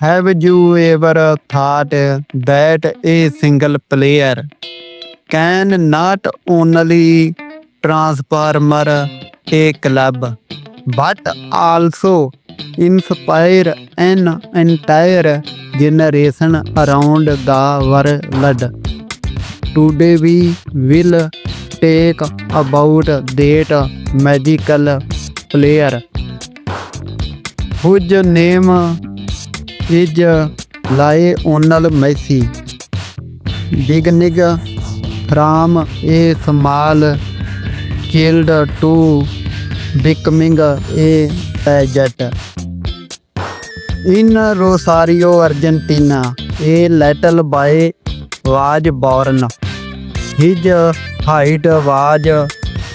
Have you ever thought that a single player can not only transform a club but also inspire an entire generation around the world? Today we will take about that magical player whose name is Lionel Messi, beginning from a small child to becoming a legend. In Rosario, Argentina, a little boy was born. His height was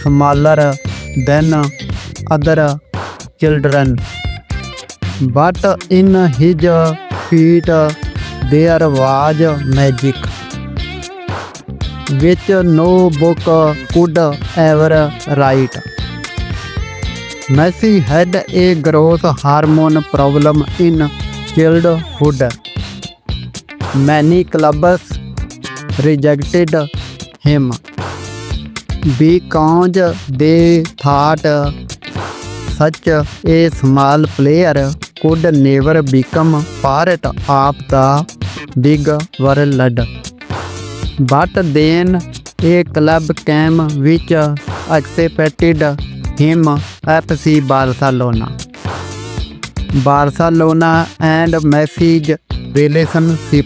smaller than other children, but in his feet there was magic which no book could ever write. Messi had a growth hormone problem in childhood. Many clubs rejected him because they thought such a small player could never become part of the big world. But then a club came which accepted him, FC Barcelona. Barcelona and Messi's relationship.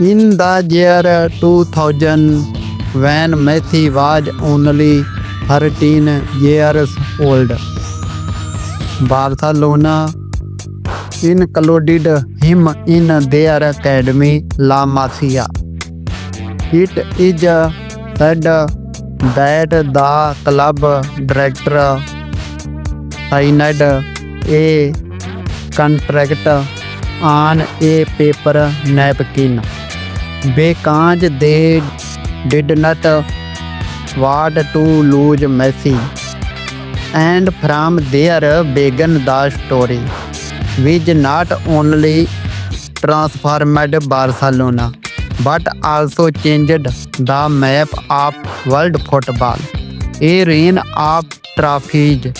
In the year 2000, when Messi was only 13 years old, Barcelona included him in their academy La Masia. It is said that the club director signed a contract on a paper napkin because they did not want to lose Messi. And from there began the story, which not only transformed Barcelona but also changed the map of world football. A reign of trophies.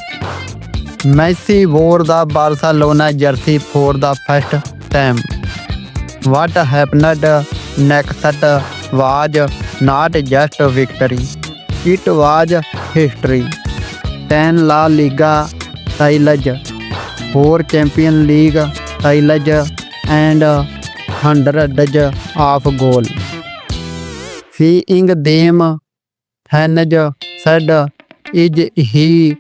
Messi wore the Barcelona jersey for the first time. What happened next was not just a victory, it was history. 10 La Liga titles, 4 Champions League titles, and hundreds of goals. Seeing them, fans said, is he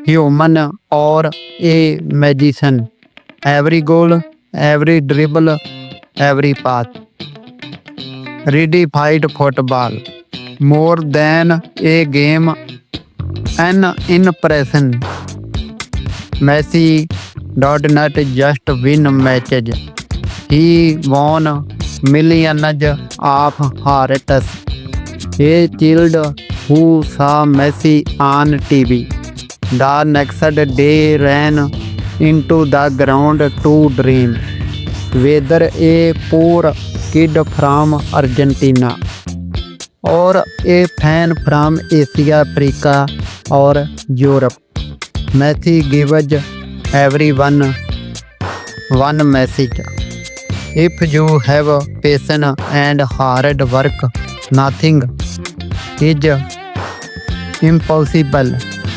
human or a magician? Every goal, every dribble, every pass redefined football. More than a game, an impression. Messi did not just win matches, he won millions of hearts. A child who saw Messi on TV the next day ran into the ground to dream. Whether a poor kid from Argentina or a fan from Asia, Africa, or Europe, Messi gives everyone one message. If you have patience and hard work, nothing is impossible.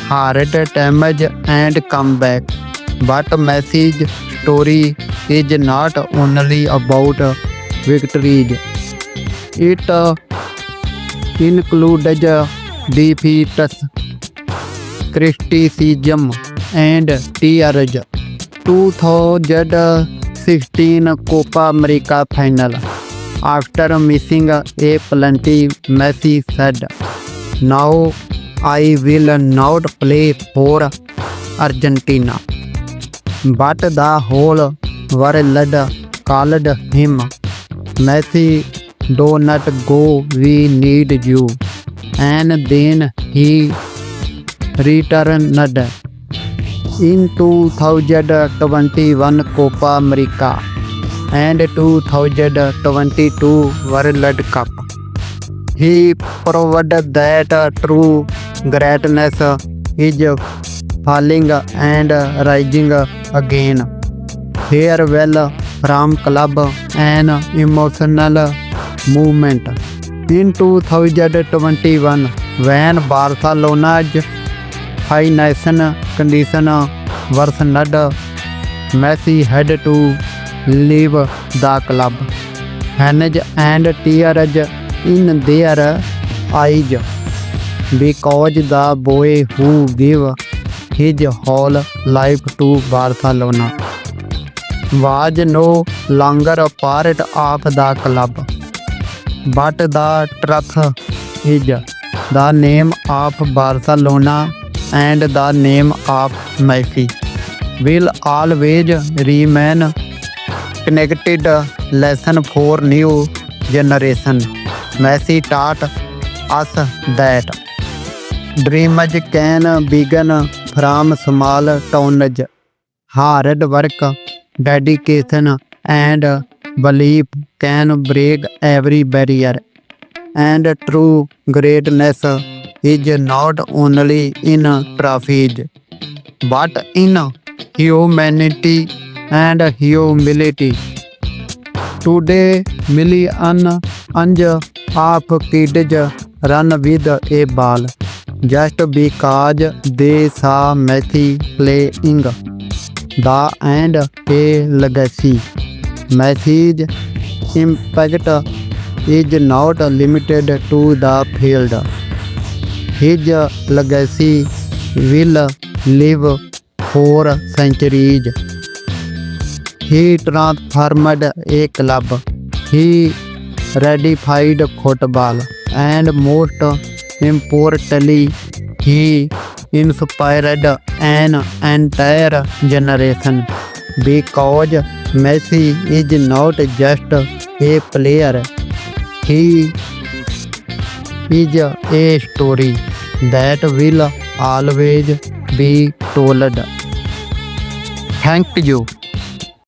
Hard damage and comeback. But Messi's story is not only about victories. It includes defeats, criticism, and tears. 2016 Copa America final. After missing a penalty, Messi said, "Now I will not play for Argentina." But the whole world called him, "Messi, do not go, we need you." And then he returned. In 2021 Copa America, and 2022 World Cup. He proved that true greatness is falling and rising again. Farewell from club an emotional movement. In 2021, when Barcelona's financial condition worsened, Messi had to leave the club. Hands and tears in their eyes because the boy who gave his whole life to Barcelona was no longer a part of the club. But the truth is, the name of Barcelona and the name of Messi will always remain connected. Lesson for new generation. Messi taught us that dreams can begin from small towns. Hard work, dedication, and belief can break every barrier. And true greatness is not only in trophies, but in humanity and humility. Today, millions of kids run with a ball just because they saw Messi playing. The end a legacy. Messi's impact is not limited to the field. His legacy will live for centuries. He transformed a club. He redefined football. And most importantly, he inspired an entire generation. Because Messi is not just a player, he is a story that will always be told. Thank you.